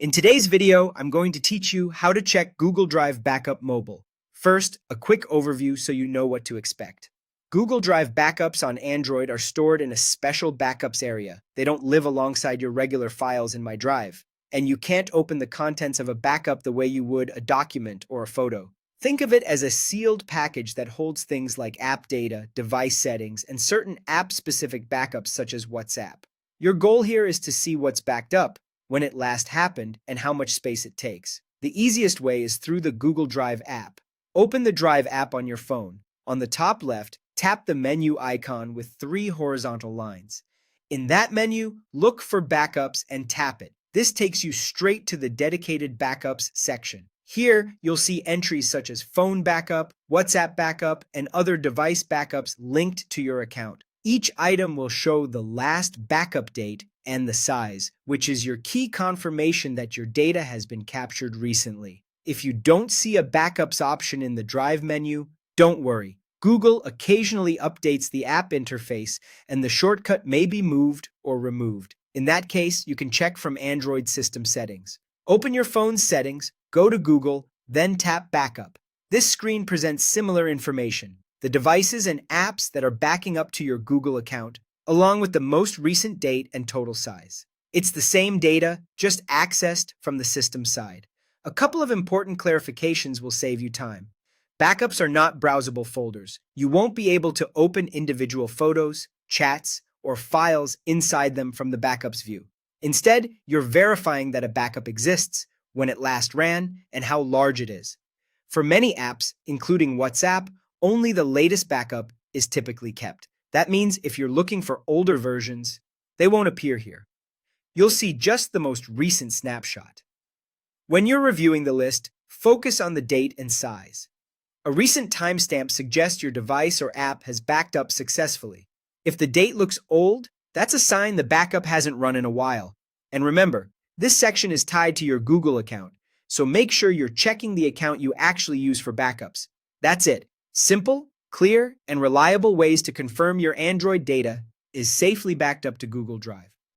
In today's video, I'm going to teach you how to check Google Drive Backup Mobile. First, a quick overview so you know what to expect. Google Drive backups on Android are stored in a special backups area. They don't live alongside your regular files in My Drive, and you can't open the contents of a backup the way you would a document or a photo. Think of it as a sealed package that holds things like app data, device settings, and certain app-specific backups such as WhatsApp. Your goal here is to see what's backed up, when it last happened, and how much space it takes. The easiest way is through the Google Drive app. Open the Drive app on your phone. On the top left, tap the menu icon with 3 horizontal lines. In that menu, look for Backups and tap it. This takes you straight to the dedicated Backups section. Here, you'll see entries such as phone backup, WhatsApp backup, and other device backups linked to your account. Each item will show the last backup date and the size, which is your key confirmation that your data has been captured recently. If you don't see a backups option in the Drive menu, don't worry. Google occasionally updates the app interface, and the shortcut may be moved or removed. In that case, you can check from Android system settings. Open your phone's settings, go to Google, then tap Backup. This screen presents similar information: the devices and apps that are backing up to your Google account, along with the most recent date and total size. It's the same data, just accessed from the system side. A couple of important clarifications will save you time. Backups are not browsable folders. You won't be able to open individual photos, chats, or files inside them from the Backups view. Instead, you're verifying that a backup exists, when it last ran, and how large it is. For many apps, including WhatsApp, only the latest backup is typically kept. That means if you're looking for older versions, they won't appear here. You'll see just the most recent snapshot. When you're reviewing the list, focus on the date and size. A recent timestamp suggests your device or app has backed up successfully. If the date looks old, that's a sign the backup hasn't run in a while. And remember, this section is tied to your Google account, so make sure you're checking the account you actually use for backups. That's it. Simple, clear, and reliable ways to confirm your Android data is safely backed up to Google Drive.